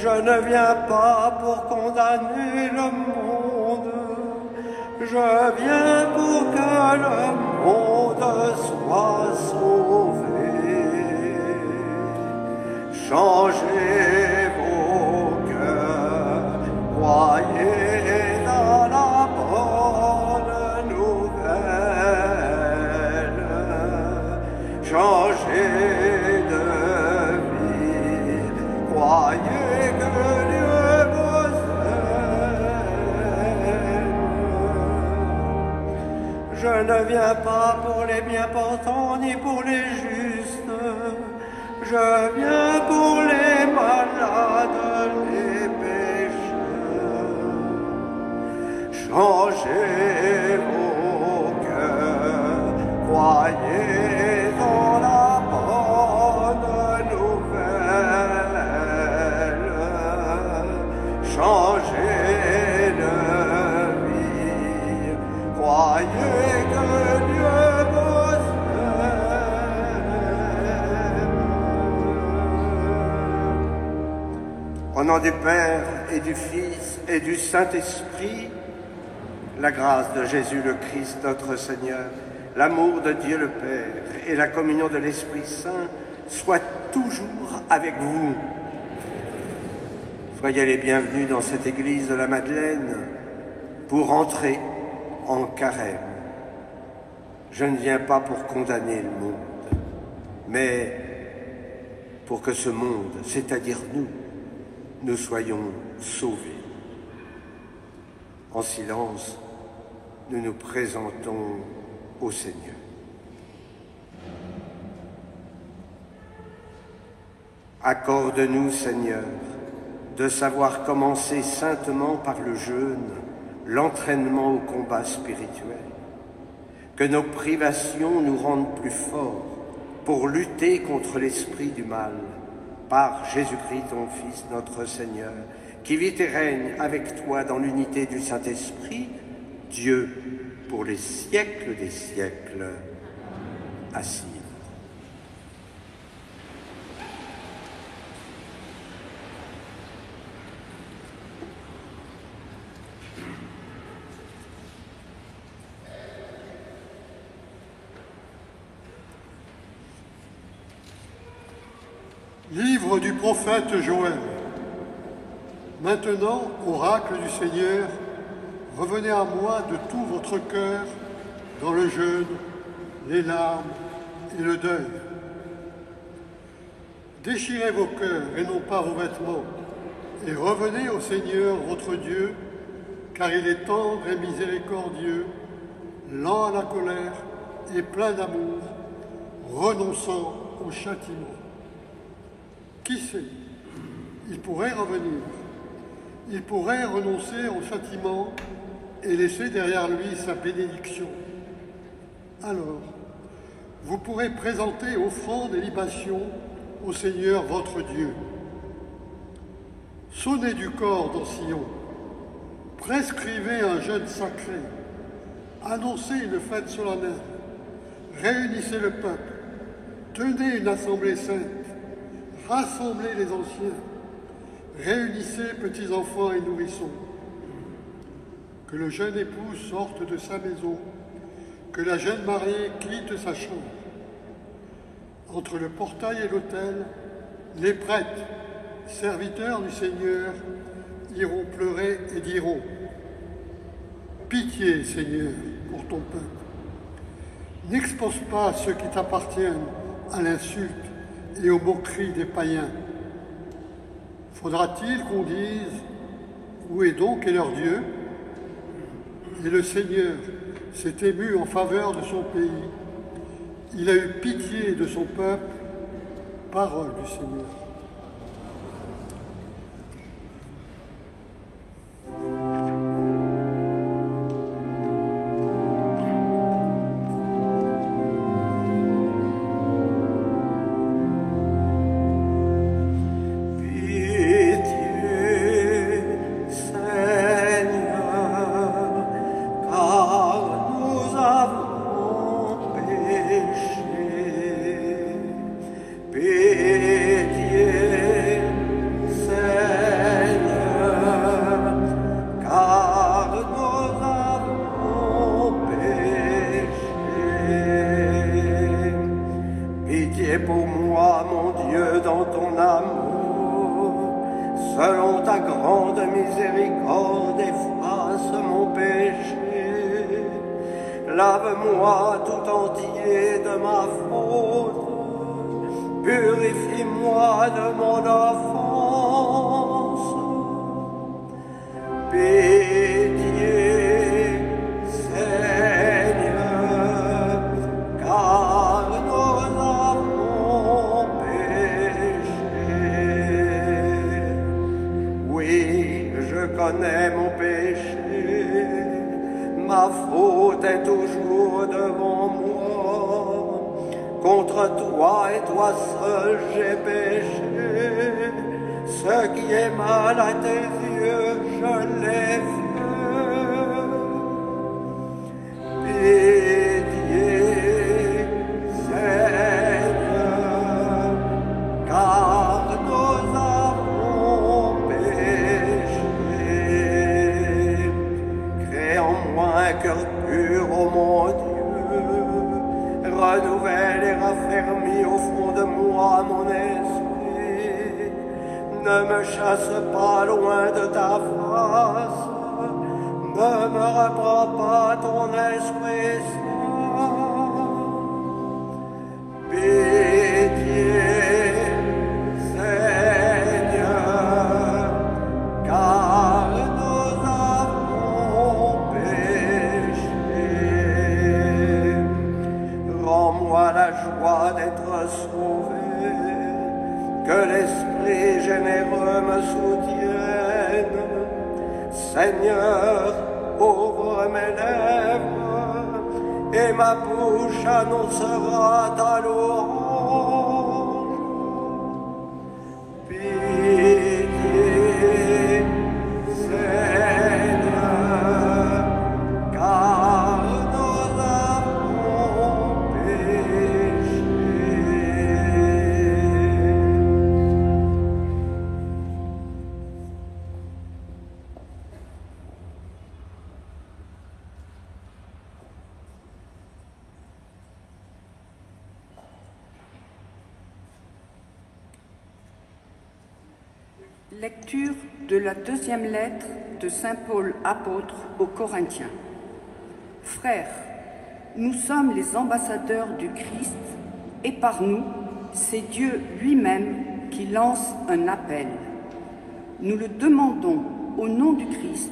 Je ne viens pas pour condamner le monde, je viens pour que le monde soit sauvé. Changez vos cœurs, croyez dans la bonne nouvelle. Changez de vie, croyez que Dieu vous aime. Je ne viens pas pour les bien-portants ni pour les justes, je viens pour les malades, les pécheurs. Changez vos cœurs, croyez dans la bonne nouvelle. Changez de vie, croyez que Dieu vous aime. Au nom du Père et du Fils et du Saint-Esprit, la grâce de Jésus le Christ notre Seigneur, l'amour de Dieu le Père et la communion de l'Esprit Saint soient toujours avec vous. Soyez les bienvenus dans cette église de la Madeleine pour entrer en carême. Je ne viens pas pour condamner le monde, mais pour que ce monde, c'est-à-dire nous soyons sauvés. En silence, nous nous présentons au Seigneur. Accorde-nous, Seigneur, de savoir commencer saintement par le jeûne, l'entraînement au combat spirituel. Que nos privations nous rendent plus forts pour lutter contre l'esprit du mal, par Jésus-Christ, ton Fils, notre Seigneur, qui vit et règne avec toi dans l'unité du Saint-Esprit, Dieu, pour les siècles des siècles. Assis. Livre du prophète Joël. Maintenant, oracle du Seigneur, revenez à moi de tout votre cœur dans le jeûne, les larmes et le deuil. Déchirez vos cœurs et non pas vos vêtements, et revenez au Seigneur votre Dieu, car il est tendre et miséricordieux, lent à la colère et plein d'amour, renonçant au châtiment. Qui sait, il pourrait revenir, il pourrait renoncer au châtiment et laisser derrière lui sa bénédiction. Alors, vous pourrez présenter offrandes et libations au Seigneur votre Dieu. Sonnez du cor dans Sion, prescrivez un jeûne sacré, annoncez une fête solennelle, réunissez le peuple, tenez une assemblée sainte, rassemblez les anciens, réunissez petits-enfants et nourrissons. Que le jeune époux sorte de sa maison, que la jeune mariée quitte sa chambre. Entre le portail et l'autel, les prêtres, serviteurs du Seigneur, iront pleurer et diront « Pitié, Seigneur, pour ton peuple. N'expose pas ceux qui t'appartiennent à l'insulte et aux moqueries des païens. Faudra-t-il qu'on dise « Où est donc leur Dieu ?» Et le Seigneur s'est ému en faveur de son pays. Il a eu pitié de son peuple. Parole du Seigneur. Pitié, selon ta grande miséricorde, efface mon péché. Lave-moi tout entier de ma faute, purifie-moi de mon offense. Pitié, Seigneur, car nous avons péché. Oui, je connais mon péché, ma faute est toujours devant moi. Contre toi et toi seul j'ai péché. Ce qui est mal à tes yeux, je l'ai fait. Pitié, Seigneur, car nous avons péché. Crée en moi un cœur pur, ô mon Dieu. Renouvelle et raffermis au fond de moi mon esprit. Ne me chasse pas loin de ta face. Ne me reprends pas ton Esprit Saint. Pitié, Seigneur, car nous avons péché. Rends-moi la joie d'être sauvé, que l'Esprit généreux me soutienne. Seigneur, ouvre mes lèvres, et ma bouche annoncera ta louange. Pitié, Seigneur, car nous avons péché. Lecture de la deuxième lettre de saint Paul apôtre aux Corinthiens. Frères, nous sommes les ambassadeurs du Christ et par nous, c'est Dieu lui-même qui lance un appel. Nous le demandons au nom du Christ,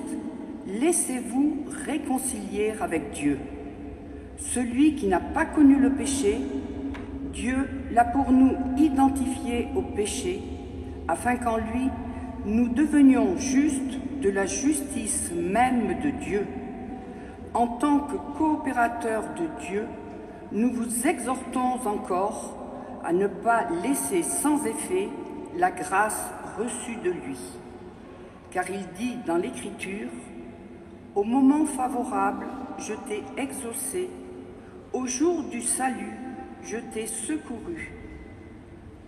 laissez-vous réconcilier avec Dieu. Celui qui n'a pas connu le péché, Dieu l'a pour nous identifié au péché, afin qu'en lui, nous devenions justes de la justice même de Dieu. En tant que coopérateurs de Dieu, nous vous exhortons encore à ne pas laisser sans effet la grâce reçue de lui. Car il dit dans l'Écriture, « Au moment favorable, je t'ai exaucé, au jour du salut, je t'ai secouru. »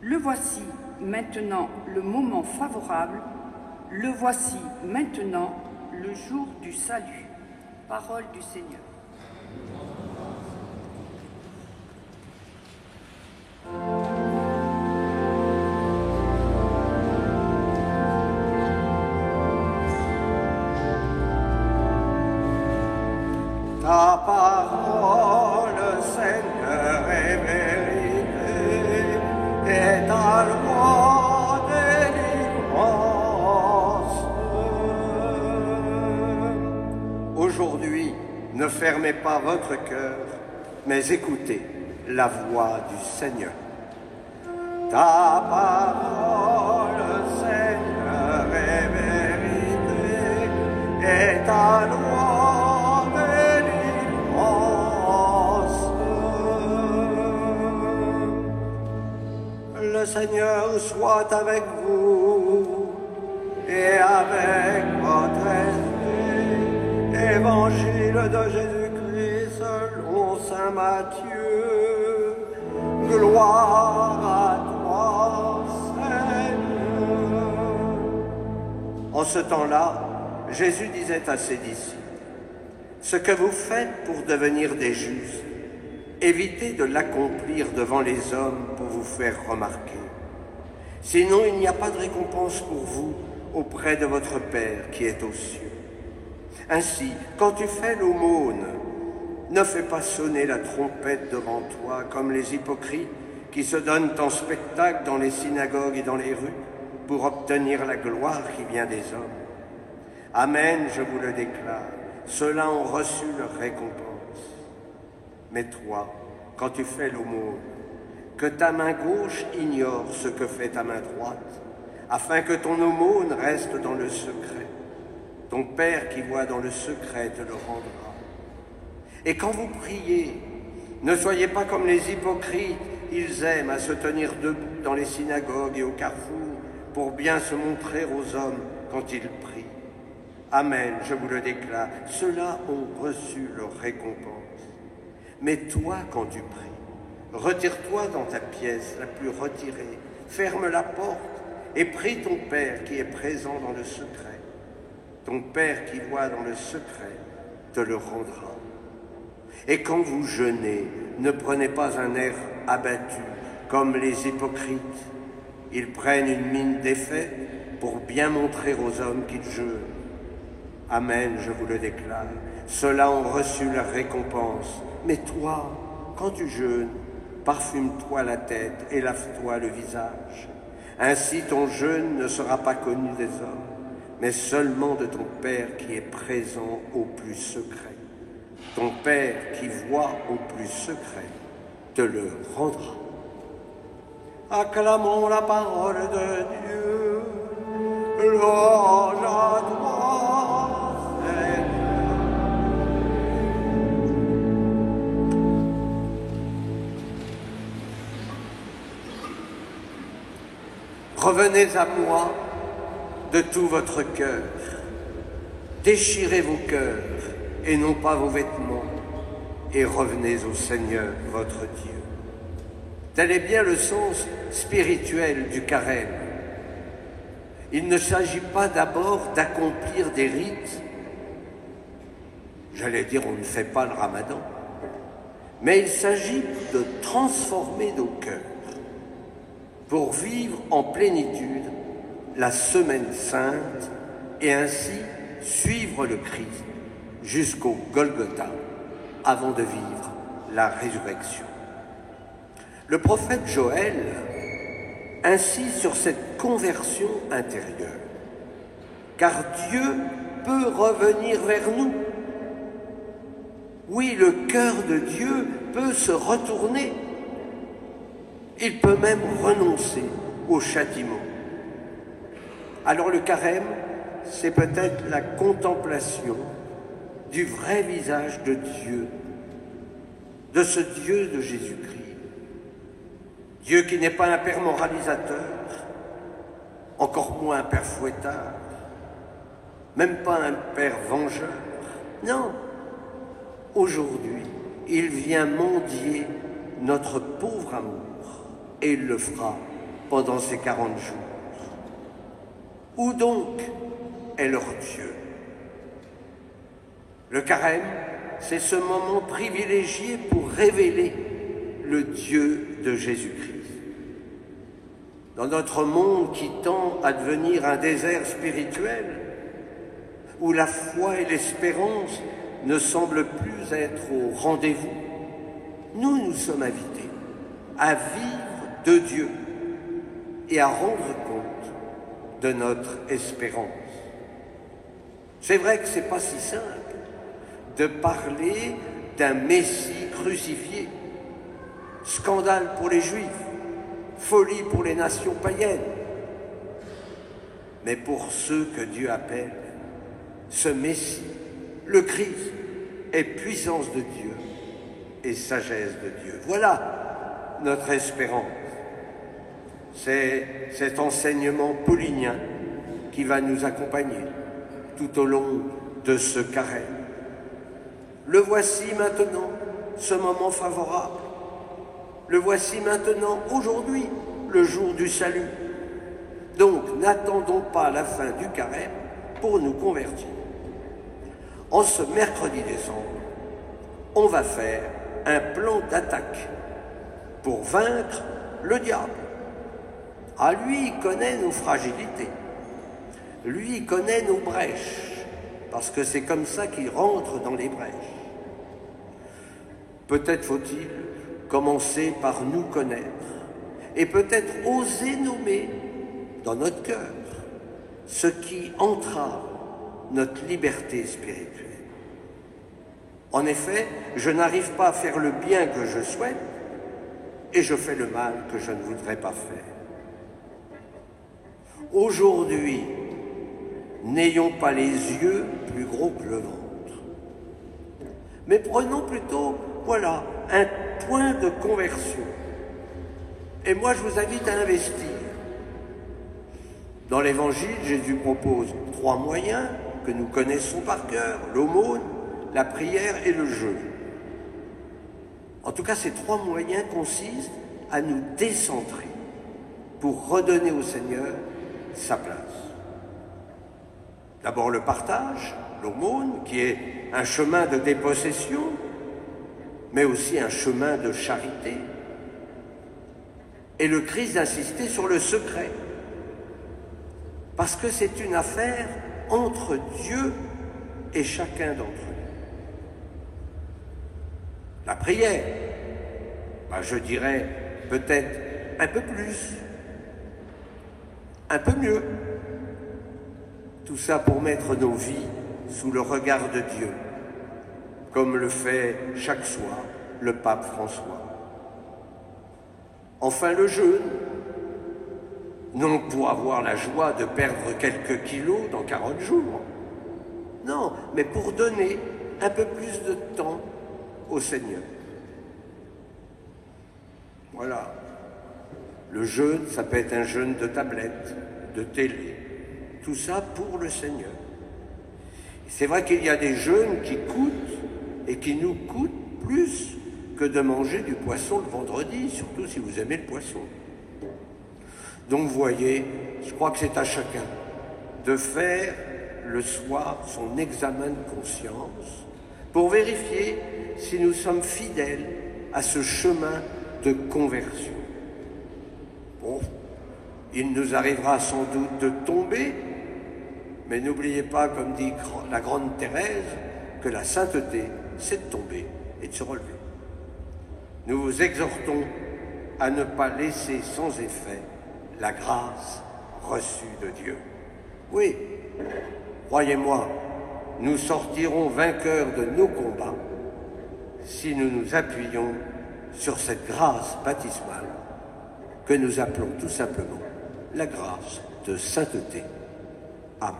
Le voici maintenant le moment favorable, le voici maintenant le jour du salut. Parole du Seigneur. Ta parole, Seigneur, est vérité, et ta loi délivrance. Aujourd'hui, ne fermez pas votre cœur, mais écoutez la voix du Seigneur. Ta parole, Seigneur, est vérité, et ta loi délivrance. Le Seigneur soit avec vous et avec votre esprit. Évangile de Jésus-Christ selon saint Matthieu. Gloire à toi, Seigneur. En ce temps-là, Jésus disait à ses disciples, « Ce que vous faites pour devenir des justes, évitez de l'accomplir devant les hommes pour vous faire remarquer. Sinon, il n'y a pas de récompense pour vous auprès de votre Père qui est aux cieux. Ainsi, quand tu fais l'aumône, ne fais pas sonner la trompette devant toi comme les hypocrites qui se donnent en spectacle dans les synagogues et dans les rues pour obtenir la gloire qui vient des hommes. Amen, je vous le déclare, ceux-là ont reçu leur récompense. Mais toi, quand tu fais l'aumône, que ta main gauche ignore ce que fait ta main droite, afin que ton aumône reste dans le secret. Ton Père qui voit dans le secret te le rendra. Et quand vous priez, ne soyez pas comme les hypocrites, ils aiment à se tenir debout dans les synagogues et au carrefour pour bien se montrer aux hommes quand ils prient. Amen, je vous le déclare, ceux-là ont reçu leur récompense. Mais toi, quand tu pries, retire-toi dans ta pièce la plus retirée, ferme la porte et prie ton Père qui est présent dans le secret. Ton Père qui voit dans le secret te le rendra. Et quand vous jeûnez, ne prenez pas un air abattu comme les hypocrites. Ils prennent une mine défaite pour bien montrer aux hommes qu'ils jeûnent. Amen, je vous le déclare, ceux-là ont reçu leur récompense. Mais toi, quand tu jeûnes, parfume-toi la tête et lave-toi le visage. Ainsi ton jeûne ne sera pas connu des hommes, mais seulement de ton Père qui est présent au plus secret. Ton Père qui voit au plus secret te le rendra. Acclamons la parole de Dieu. Louange à toi, Seigneur. Revenez à moi de tout votre cœur. Déchirez vos cœurs et non pas vos vêtements, et revenez au Seigneur votre Dieu. Tel est bien le sens spirituel du carême. Il ne s'agit pas d'abord d'accomplir des rites. J'allais dire, on ne fait pas le ramadan. Mais il s'agit de transformer nos cœurs pour vivre en plénitude la semaine sainte et ainsi suivre le Christ jusqu'au Golgotha avant de vivre la résurrection. Le prophète Joël insiste sur cette conversion intérieure, car Dieu peut revenir vers nous. Oui, le cœur de Dieu peut se retourner. Il peut même renoncer au châtiment. Alors le carême, c'est peut-être la contemplation du vrai visage de Dieu, de ce Dieu de Jésus-Christ. Dieu qui n'est pas un père moralisateur, encore moins un père fouettard, même pas un père vengeur. Non, aujourd'hui, il vient mendier notre pauvre amour, et il le fera pendant ces 40 jours. Où donc est leur Dieu? Le carême, c'est ce moment privilégié pour révéler le Dieu de Jésus-Christ. Dans notre monde qui tend à devenir un désert spirituel, où la foi et l'espérance ne semblent plus être au rendez-vous, nous sommes invités à vivre de Dieu et à rendre compte de notre espérance. C'est vrai que c'est pas si simple de parler d'un Messie crucifié. Scandale pour les Juifs, folie pour les nations païennes. Mais pour ceux que Dieu appelle, ce Messie, le Christ, est puissance de Dieu et sagesse de Dieu. Voilà notre espérance. C'est cet enseignement paulinien qui va nous accompagner tout au long de ce carême. Le voici maintenant, ce moment favorable. Le voici maintenant, aujourd'hui, le jour du salut. Donc, n'attendons pas la fin du carême pour nous convertir. En ce mercredi décembre, on va faire un plan d'attaque pour vaincre le diable. Ah, lui, il connaît nos fragilités. Lui, il connaît nos brèches, parce que c'est comme ça qu'il rentre dans les brèches. Peut-être faut-il commencer par nous connaître, et peut-être oser nommer dans notre cœur ce qui entrave notre liberté spirituelle. En effet, je n'arrive pas à faire le bien que je souhaite, et je fais le mal que je ne voudrais pas faire. Aujourd'hui, n'ayons pas les yeux plus gros que le ventre, mais prenons plutôt, voilà, un point de conversion. Et moi, je vous invite à investir. Dans l'Évangile, Jésus propose 3 moyens que nous connaissons par cœur, l'aumône, la prière et le jeûne. En tout cas, ces 3 moyens consistent à nous décentrer pour redonner au Seigneur sa place. D'abord le partage, l'aumône, qui est un chemin de dépossession, mais aussi un chemin de charité. Et le Christ insistait sur le secret, parce que c'est une affaire entre Dieu et chacun d'entre nous. La prière, je dirais peut-être un peu plus, un peu mieux. Tout ça pour mettre nos vies sous le regard de Dieu, comme le fait chaque soir le pape François. Enfin le jeûne, non pour avoir la joie de perdre quelques kilos dans 40 jours, non, mais pour donner un peu plus de temps au Seigneur. Voilà. Le jeûne, ça peut être un jeûne de tablette, de télé, tout ça pour le Seigneur. C'est vrai qu'il y a des jeûnes qui coûtent et qui nous coûtent plus que de manger du poisson le vendredi, surtout si vous aimez le poisson. Donc vous voyez, je crois que c'est à chacun de faire le soir son examen de conscience pour vérifier si nous sommes fidèles à ce chemin de conversion. Bon, il nous arrivera sans doute de tomber, mais n'oubliez pas, comme dit la grande Thérèse, que la sainteté, c'est de tomber et de se relever. Nous vous exhortons à ne pas laisser sans effet la grâce reçue de Dieu. Oui, croyez-moi, nous sortirons vainqueurs de nos combats si nous nous appuyons sur cette grâce baptismale que nous appelons tout simplement la grâce de sainteté. Amen.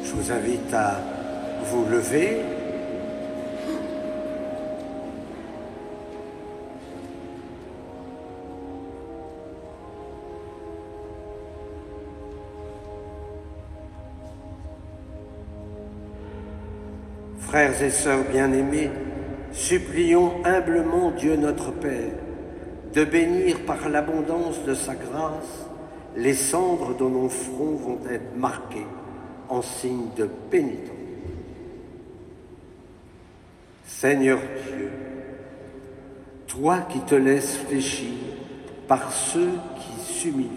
Je vous invite à vous lever. Frères et sœurs bien-aimés, supplions humblement Dieu notre Père de bénir par l'abondance de sa grâce les cendres dont nos fronts vont être marqués en signe de pénitence. Seigneur Dieu, toi qui te laisses fléchir par ceux qui s'humilient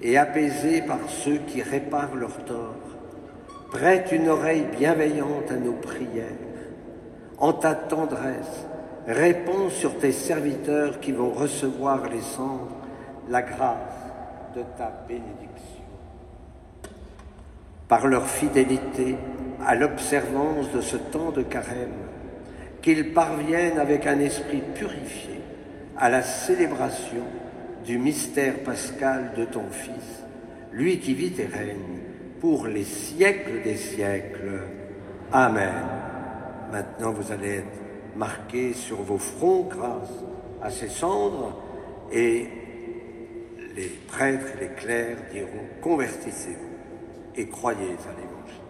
et apaisé par ceux qui réparent leurs torts, prête une oreille bienveillante à nos prières. En ta tendresse, réponds sur tes serviteurs qui vont recevoir les cendres la grâce de ta bénédiction. Par leur fidélité à l'observance de ce temps de carême, qu'ils parviennent avec un esprit purifié à la célébration du mystère pascal de ton Fils, lui qui vit et règne pour les siècles des siècles. Amen. Maintenant, vous allez être marqués sur vos fronts grâce à ces cendres, et les prêtres et les clercs diront « Convertissez-vous et croyez à l'Évangile ».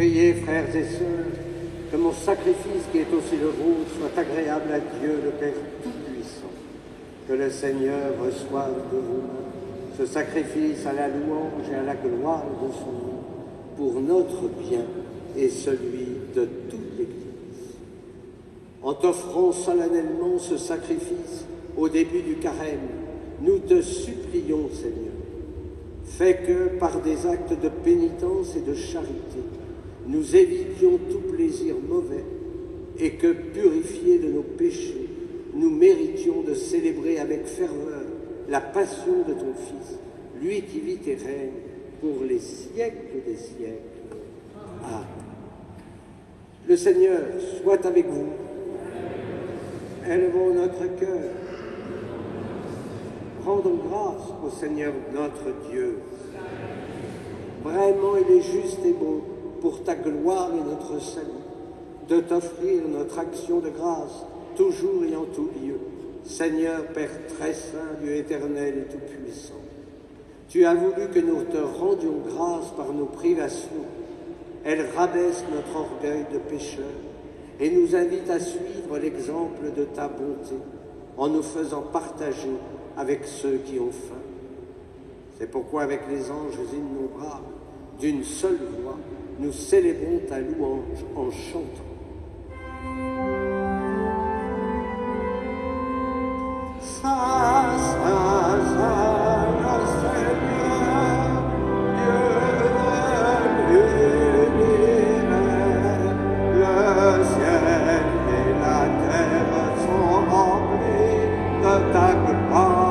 Priez, frères et sœurs, que mon sacrifice qui est aussi le vôtre soit agréable à Dieu, le Père Tout-Puissant. Que le Seigneur reçoive de vous ce sacrifice à la louange et à la gloire de son nom, pour notre bien et celui de toute l'Église. En t'offrant solennellement ce sacrifice au début du carême, nous te supplions, Seigneur, fais que, par des actes de pénitence et de charité, nous évitions tout plaisir mauvais et que, purifiés de nos péchés, nous méritions de célébrer avec ferveur la passion de ton Fils, lui qui vit et règne pour les siècles des siècles. Amen. Le Seigneur soit avec vous. Élevons notre cœur. Rendons grâce au Seigneur notre Dieu. Vraiment, il est juste et bon, pour ta gloire et notre salut, de t'offrir notre action de grâce, toujours et en tout lieu. Seigneur, Père très saint, Dieu éternel et tout-puissant, tu as voulu que nous te rendions grâce par nos privations. Elles rabaissent notre orgueil de pécheur et nous invitent à suivre l'exemple de ta bonté en nous faisant partager avec ceux qui ont faim. C'est pourquoi, avec les anges innombrables, d'une seule voix, nous célébrons ta louange en chantant. Saint, Saint, Saint, le Seigneur, Dieu de l'univers, le ciel et la terre sont remplis de ta gloire.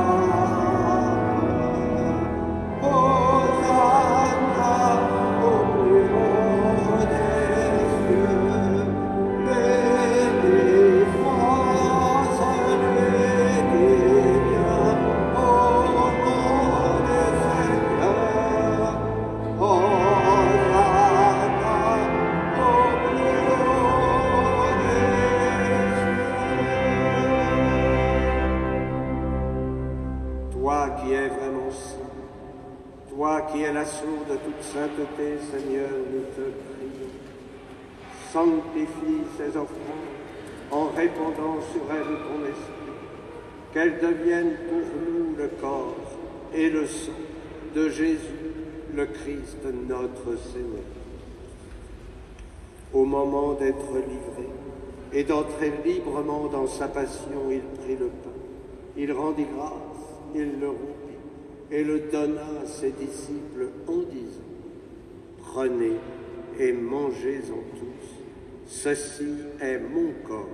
La source de toute sainteté, Seigneur, nous te prions. Sanctifie ces offrandes en répandant sur elles ton esprit, qu'elles deviennent pour nous le corps et le sang de Jésus, le Christ, notre Seigneur. Au moment d'être livré et d'entrer librement dans sa passion, il prit le pain, il rendit grâce, il le rompit et le donna à ses disciples en disant : « Prenez et mangez-en tous, ceci est mon corps,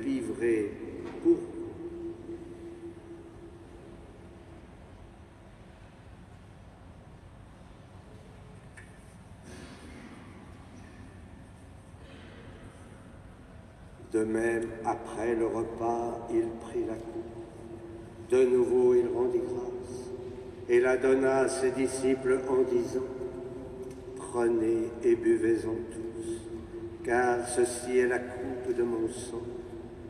livré pour vous. » De même, après le repas, il prit la coupe. De nouveau, il rendit grâce et la donna à ses disciples en disant : « Prenez et buvez-en tous, car ceci est la coupe de mon sang,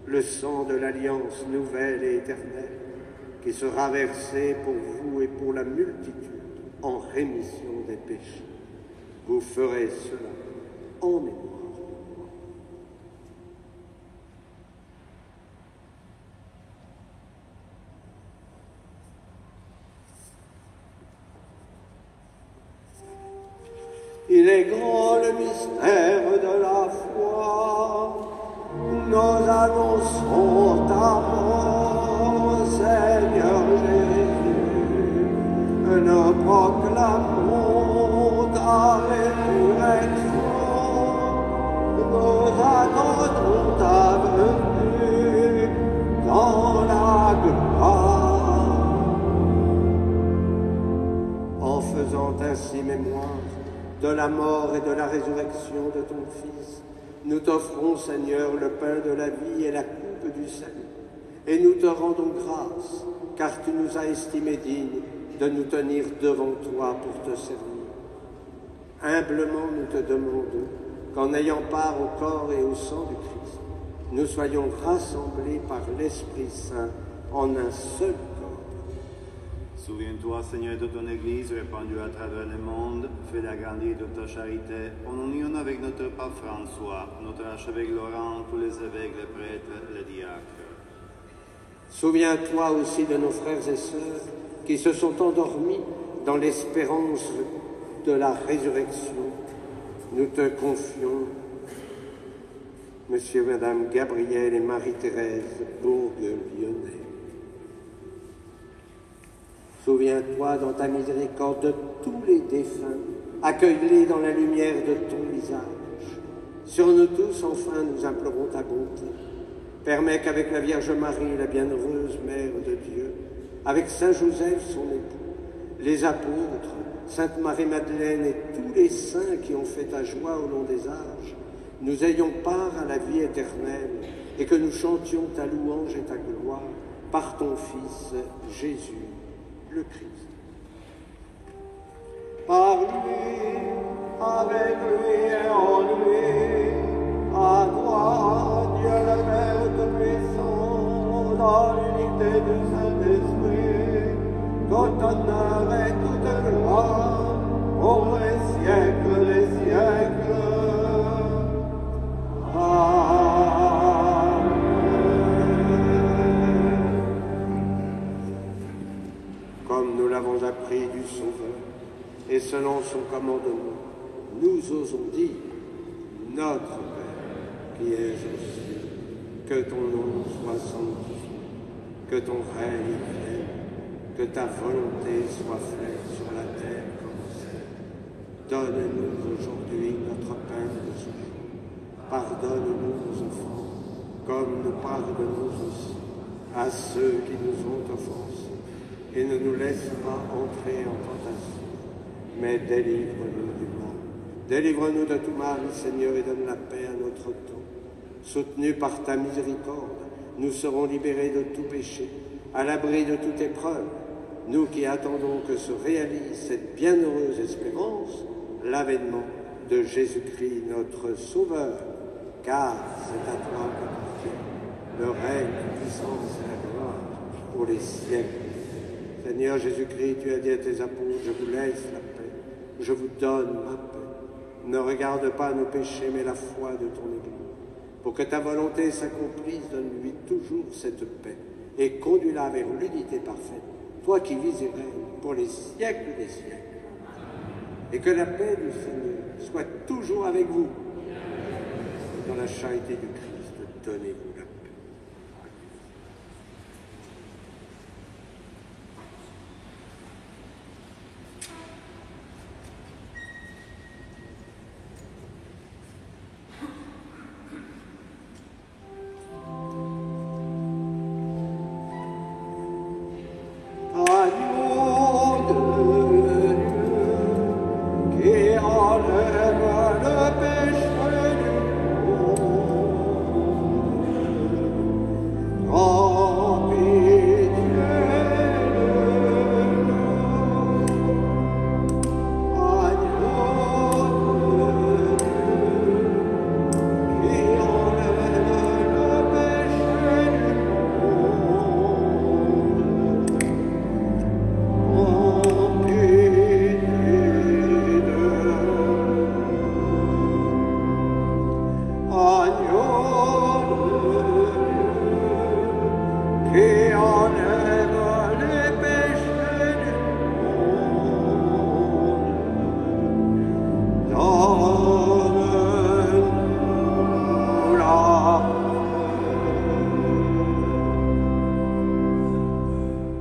le sang de l'alliance nouvelle et éternelle, qui sera versé pour vous et pour la multitude en rémission des péchés. Vous ferez cela en mémoire. » Il est grand le mystère de la foi. Nous annonçons ta mort, Seigneur Jésus. Nous proclamons ta résurrection. Nous attendons ta venue dans la gloire. En faisant ainsi mémoire de la mort et de la résurrection de ton Fils, nous t'offrons, Seigneur, le pain de la vie et la coupe du salut, et nous te rendons grâce, car tu nous as estimés dignes de nous tenir devant toi pour te servir. Humblement, nous te demandons qu'en ayant part au corps et au sang du Christ, nous soyons rassemblés par l'Esprit Saint en un seul corps. Sous Souviens-toi, Seigneur, de ton Église répandue à travers le monde. Fais-la grandir de ta charité, en union avec notre pape François, notre archevêque Laurent, tous les évêques, les prêtres, les diacres. Souviens-toi aussi de nos frères et sœurs qui se sont endormis dans l'espérance de la résurrection. Nous te confions Monsieur, Madame Gabriel et Marie-Thérèse Bourgue-Lyonnais. Souviens-toi dans ta miséricorde de tous les défunts, accueille-les dans la lumière de ton visage. Sur nous tous, enfin, nous implorons ta bonté. Permets qu'avec la Vierge Marie, la bienheureuse Mère de Dieu, avec Saint Joseph, son époux, les apôtres, Sainte Marie-Madeleine et tous les saints qui ont fait ta joie au long des âges, nous ayons part à la vie éternelle et que nous chantions ta louange et ta gloire par ton Fils, Jésus, le Christ. Par lui, avec lui et en lui, à toi, Dieu le Père Tout-Puissant, dans l'unité du Saint-Esprit, tout honneur et toute gloire, pour les siècles des siècles. Amen. Comme nous l'avons appris du Sauveur, et selon son commandement, nous osons dire, Notre Père, qui es aux cieux, que ton nom soit sanctifié, que ton règne vienne, que ta volonté soit faite sur la terre comme au ciel. Donne-nous aujourd'hui notre pain de ce jour. Pardonne-nous nos offenses, comme nous pardonnons aussi à ceux qui nous ont offensés. Et ne nous laisse pas entrer en tentation, mais délivre-nous du mal. Délivre-nous de tout mal, Seigneur, et donne la paix à notre temps. Soutenus par ta miséricorde, nous serons libérés de tout péché, à l'abri de toute épreuve, nous qui attendons que se réalise cette bienheureuse espérance, l'avènement de Jésus-Christ, notre Sauveur, car c'est à toi qu'appartient le règne, la puissance et la gloire pour les siècles. Seigneur Jésus-Christ, tu as dit à tes apôtres, je vous laisse la paix, je vous donne ma paix. Ne regarde pas nos péchés, mais la foi de ton Église. Pour que ta volonté s'accomplisse, donne-lui toujours cette paix et conduis-la vers l'unité parfaite, toi qui vis et règnes pour les siècles des siècles. Et que la paix du Seigneur soit toujours avec vous. Dans la charité du Christ, donnez-vous la paix.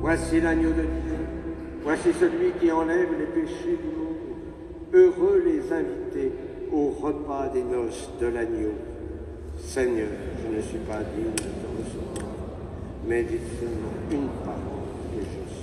Voici l'agneau de Dieu, voici celui qui enlève les péchés du monde. Heureux les invités au repas des noces de l'agneau. Seigneur, je ne suis pas digne de te recevoir, mais dis seulement une parole et je suis.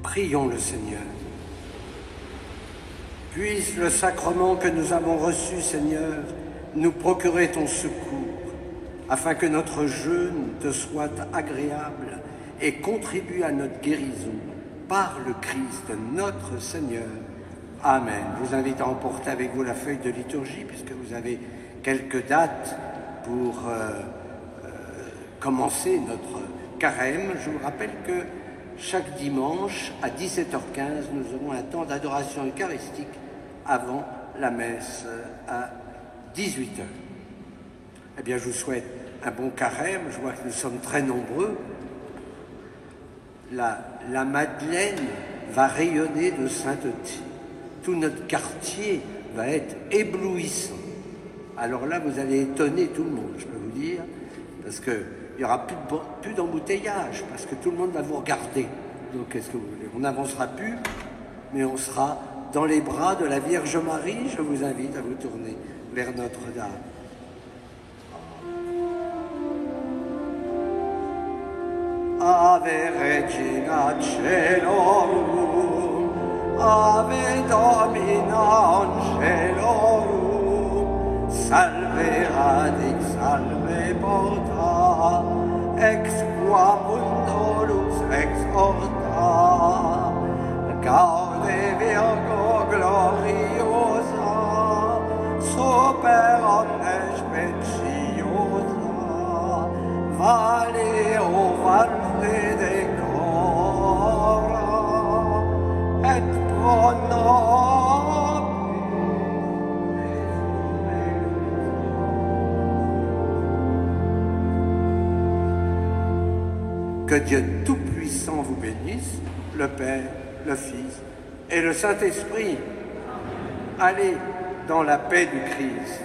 Prions le Seigneur. Puisse le sacrement que nous avons reçu, Seigneur, nous procurer ton secours, afin que notre jeûne te soit agréable et contribue à notre guérison par le Christ, notre Seigneur. Amen. Je vous invite à emporter avec vous la feuille de liturgie, puisque vous avez quelques dates pour commencer notre carême. Je vous rappelle que chaque dimanche, à 17h15, nous aurons un temps d'adoration eucharistique avant la messe à 18h. Eh bien, je vous souhaite un bon carême. Je vois que nous sommes très nombreux. La Madeleine va rayonner de sainteté. Tout notre quartier va être éblouissant. Alors là, vous allez étonner tout le monde, je peux vous dire, parce qu'il n'y aura plus d'embouteillage, parce que tout le monde va vous regarder. Donc, qu'est-ce que vous voulez? On n'avancera plus, mais on sera dans les bras de la Vierge Marie. Je vous invite à vous tourner vers Notre-Dame. Ave Regina Caelorum, Ave Domina Angelorum, Salve Radix, Salve Porta, ex qua mundo lux exhorta, Gaude Virgo gloriosa, super omnes speciosa, Valeo valle decora, et pro Que Dieu Tout-Puissant vous bénisse, le Père, le Fils et le Saint-Esprit. Allez dans la paix du Christ.